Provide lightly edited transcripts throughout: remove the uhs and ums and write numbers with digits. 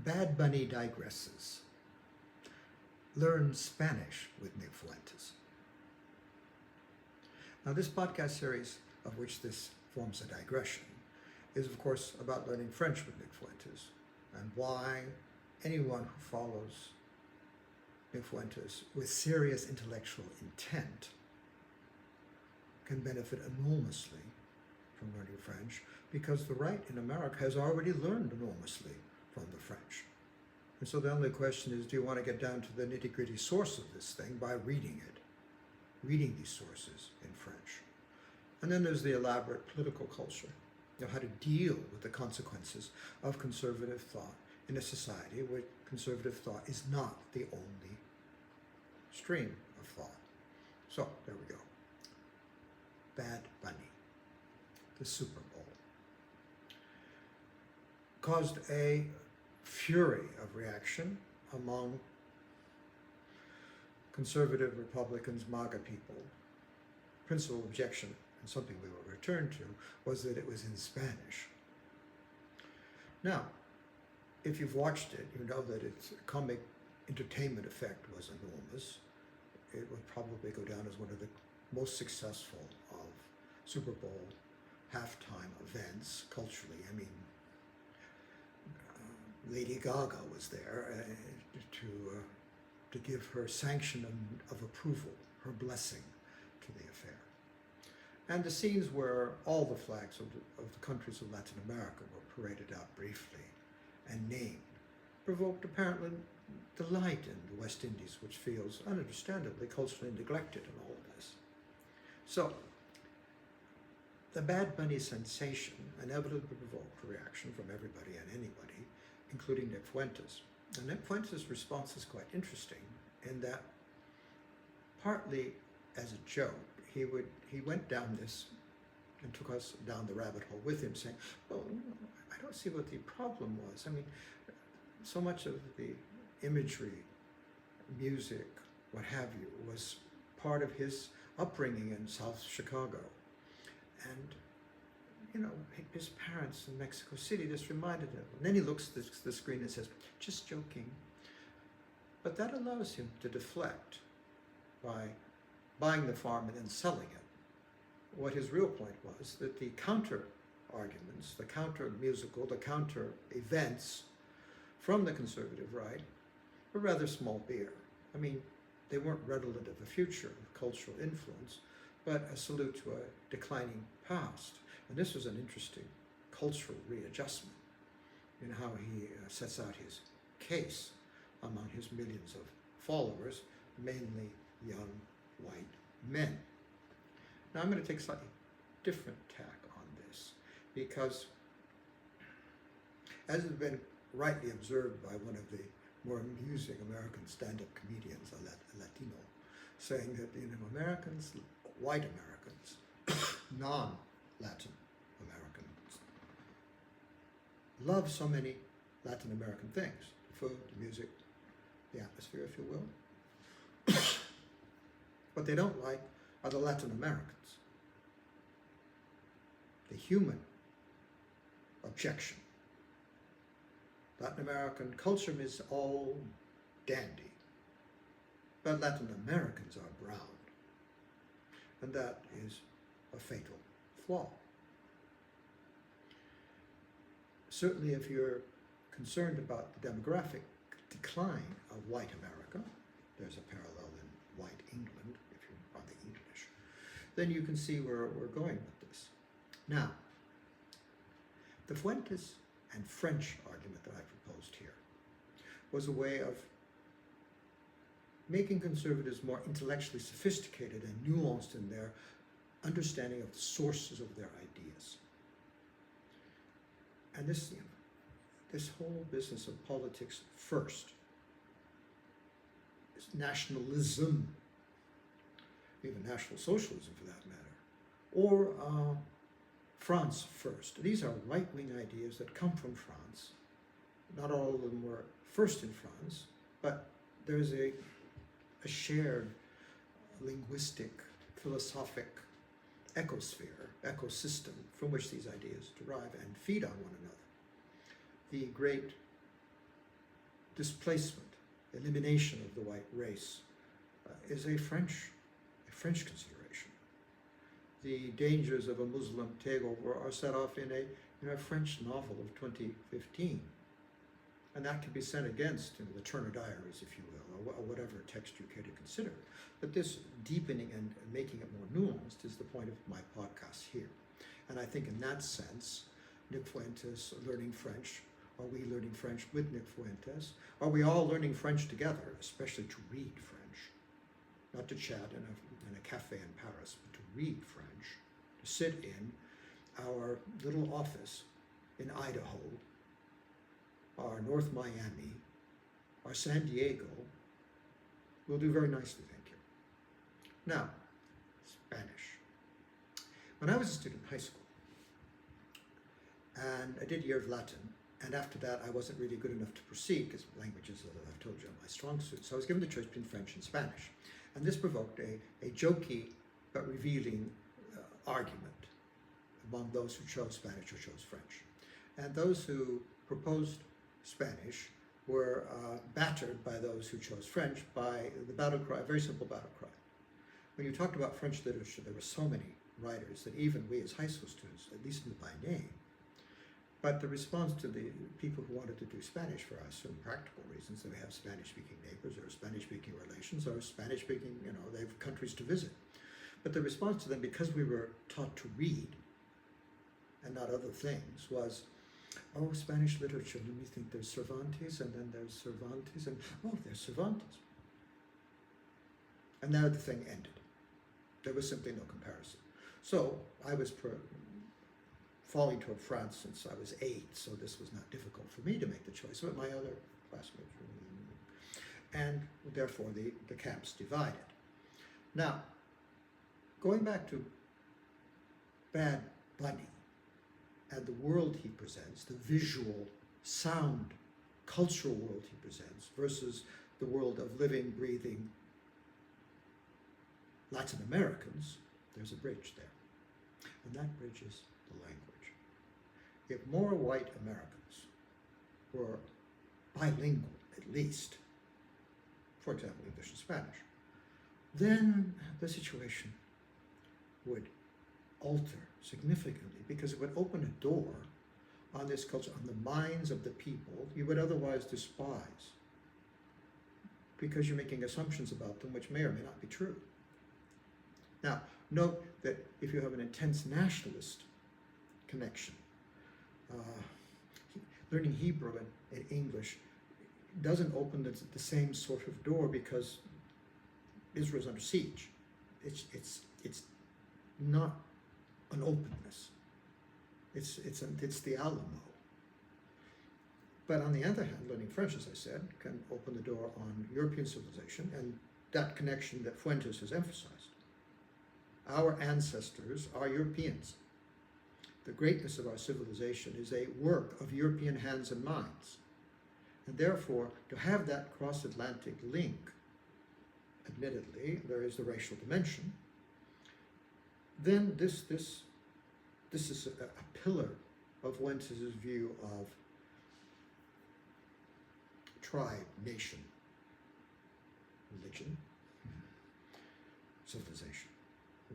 Bad Bunny digresses. Learn Spanish with Nick Fuentes. Now, this podcast series, of which this forms a digression, is of course about learning French with Nick Fuentes and why anyone who follows Nick Fuentes with serious intellectual intent can benefit enormously from learning French, because the right in America has already learned enormously from the French. And so the only question is, do you want to get down to the nitty-gritty source of this thing by reading it, reading these sources in French? And then there's the elaborate political culture, how to deal with the consequences of conservative thought in a society where conservative thought is not the only stream of thought. So there we go. Bad Bunny, the Super Bowl, caused a fury of reaction among conservative Republicans, MAGA people. Principal objection, and something we will return to, was that it was in Spanish. Now, if you've watched it, you know that its comic entertainment effect was enormous. It would probably go down as one of the most successful of Super Bowl halftime events culturally. I mean, Lady Gaga was there to give her sanction of approval, her blessing to the affair. And the scenes where all the flags of the countries of Latin America were paraded out briefly and named provoked apparently delight in the West Indies, which feels understandably culturally neglected in all of this. So, the Bad Bunny sensation inevitably provoked a reaction from everybody and anybody, including Nick Fuentes. And Nick Fuentes' response is quite interesting in that, partly as a joke, he went down this and took us down the rabbit hole with him, saying, well, I don't see what the problem was. I mean, so much of the imagery, music, what have you, was part of his upbringing in South Chicago. And, you know, his parents in Mexico City, this reminded him. And then he looks at the screen and says, just joking. But that allows him to deflect by buying the farm and then selling it. What his real point was, that the counter arguments, the counter musical, the counter events from the conservative right were rather small beer. I mean, they weren't redolent of a future of cultural influence, but a salute to a declining past. And this was an interesting cultural readjustment in how he sets out his case among his millions of followers, mainly young white men. Now I'm going to take a slightly different tack on this, because as has been rightly observed by one of the more amusing American stand-up comedians, a Latino, saying that, you know, Americans, white Americans, non-Latin Americans, love so many Latin American things: the food, the music, the atmosphere, if you will. What they don't like are the Latin Americans. The human objection. Latin American culture is all dandy, but Latin Americans are brown. And that is a fatal flaw. Certainly if you're concerned about the demographic decline of white America, there's a parallel in white England, if you're on the English, then you can see where we're going with this. Now, the Fuentes and French argument that I proposed here was a way of making conservatives more intellectually sophisticated and nuanced in their understanding of the sources of their ideas. And this, you know, this whole business of politics first, is nationalism, even National Socialism for that matter, or France first. These are right-wing ideas that come from France. Not all of them were first in France, but there's a shared linguistic, philosophic ecosystem from which these ideas derive and feed on one another. The great displacement, elimination of the white race is a French consideration. The dangers of a Muslim takeover are set off in a French novel of 2015. And that can be set against the Turner Diaries, if you will, or whatever text you care to consider. But this deepening and making it more nuanced is the point of my podcast here. And I think in that sense, Nick Fuentes learning French, are we learning French with Nick Fuentes? Are we all learning French together, especially to read French? Not to chat in a cafe in Paris, but to read French, to sit in our little office in Idaho, our North Miami, our San Diego, will do very nicely, thank you. Now, Spanish. When I was a student in high school, and I did a year of Latin, and after that I wasn't really good enough to proceed, because languages, as I've told you, are my strong suit, so I was given the choice between French and Spanish. And this provoked a jokey but revealing argument among those who chose Spanish or chose French. And those who proposed Spanish were battered by those who chose French by the battle cry, a very simple battle cry. When you talked about French literature, there were so many writers that even we as high school students at least knew by name. But the response to the people who wanted to do Spanish for us, for practical reasons, that we have Spanish-speaking neighbors or Spanish-speaking relations or Spanish-speaking, they have countries to visit. But the response to them, because we were taught to read and not other things, was, oh, Spanish literature, let me think, there's Cervantes, and then there's Cervantes, and oh, there's Cervantes. And there the thing ended. There was simply no comparison. So I was falling toward France since I was 8, so this was not difficult for me to make the choice, but my other classmates were, and therefore the camps divided. Now, going back to Bad Bunny and the world he presents, the visual, sound, cultural world he presents versus the world of living, breathing Latin Americans, there's a bridge there. And that bridge is the language. If more white Americans were bilingual, at least, for example, English and Spanish, then the situation would alter significantly, because it would open a door on this culture, on the minds of the people you would otherwise despise, because you're making assumptions about them which may or may not be true. Now, note that if you have an intense nationalist connection, learning Hebrew and English doesn't open the same sort of door, because Israel is under siege. It's not an openness. It's the Alamo. But on the other hand, learning French, as I said, can open the door on European civilization and that connection that Fuentes has emphasized. Our ancestors are Europeans. The greatness of our civilization is a work of European hands and minds. And therefore, to have that cross-Atlantic link, admittedly, there is the racial dimension, then this is a pillar of Fuentes' view of tribe, nation, religion, civilization.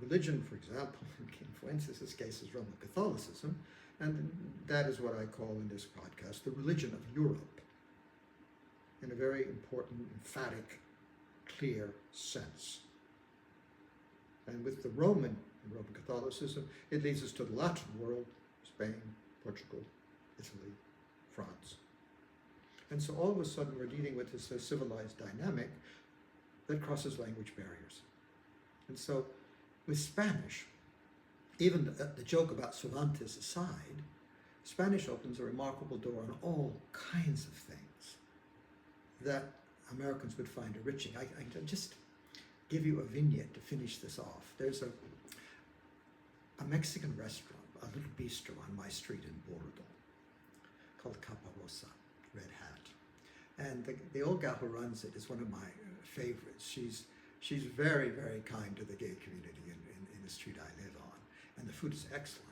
Religion, for example, in Fuentes' case is Roman Catholicism, and that is what I call in this podcast the religion of Europe, in a very important, emphatic, clear sense. And with the Roman Catholicism, it leads us to the Latin world, Spain, Portugal, Italy, France. And so all of a sudden we're dealing with this civilized dynamic that crosses language barriers. And so with Spanish, even the joke about Cervantes aside, Spanish opens a remarkable door on all kinds of things that Americans would find enriching. I just give you a vignette to finish this off. There's a Mexican restaurant, a little bistro on my street in Bordeaux called Caparosa, Red Hat. And the old gal who runs it is one of my favorites. She's very, very kind to the gay community in the street I live on. And the food is excellent.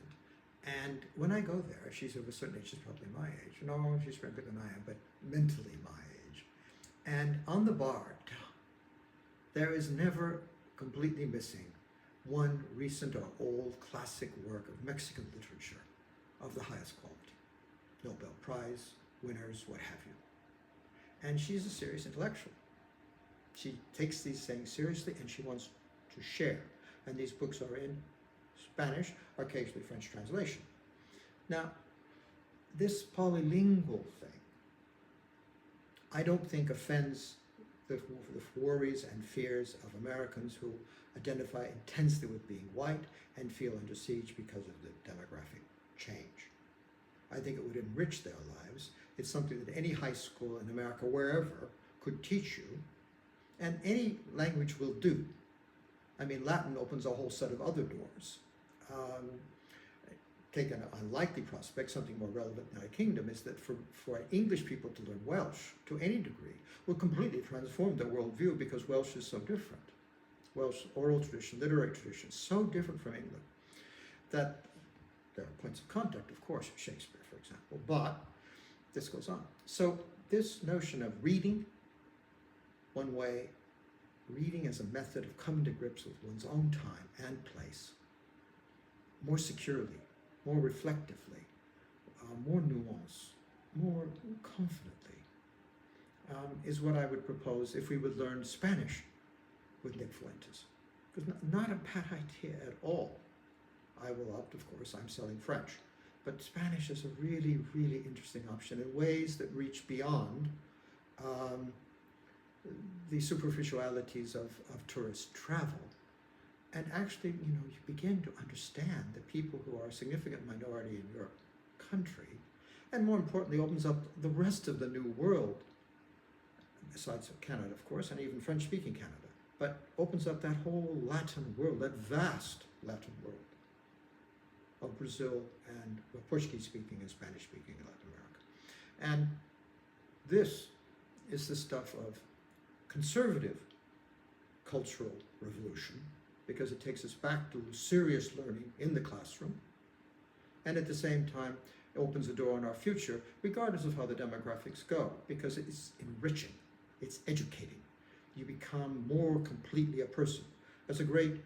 And when I go there, she's of a certain age, she's probably my age. No, she's younger than I am, but mentally my age. And on the Bard, there is never completely missing one recent or old classic work of Mexican literature of the highest quality. Nobel Prize winners, what have you. And she's a serious intellectual. She takes these things seriously and she wants to share. And these books are in Spanish, occasionally French translation. Now, this polylingual thing, I don't think offends the worries and fears of Americans who identify intensely with being white and feel under siege because of the demographic change. I think it would enrich their lives. It's something that any high school in America, wherever, could teach you, and any language will do. I mean, Latin opens a whole set of other doors. Take an unlikely prospect, something more relevant in our kingdom, is that for English people to learn Welsh to any degree will completely transform their worldview, because Welsh is so different. Welsh oral tradition, literary tradition, so different from England that there are points of contact, of course, Shakespeare, for example, but this goes on. So this notion of reading one way, reading as a method of coming to grips with one's own time and place, more securely, more reflectively, more nuance, more confidently, is what I would propose if we would learn Spanish with Nick Fuentes. Because not a bad idea at all. I will opt, of course, I'm selling French. But Spanish is a really, really interesting option in ways that reach beyond the superficialities of tourist travel. And actually, you begin to understand the people who are a significant minority in your country, and more importantly, opens up the rest of the New World, besides Canada, of course, and even French-speaking Canada, but opens up that whole Latin world, that vast Latin world of Brazil and Portuguese-speaking and Spanish-speaking in Latin America. And this is the stuff of conservative cultural revolution, because it takes us back to serious learning in the classroom, and at the same time it opens the door on our future, regardless of how the demographics go, because it's enriching, it's educating. You become more completely a person. As a great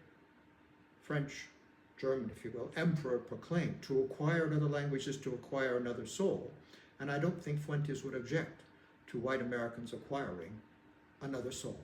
French, German, if you will, emperor proclaimed, to acquire another language is to acquire another soul. And I don't think Fuentes would object to white Americans acquiring another soul.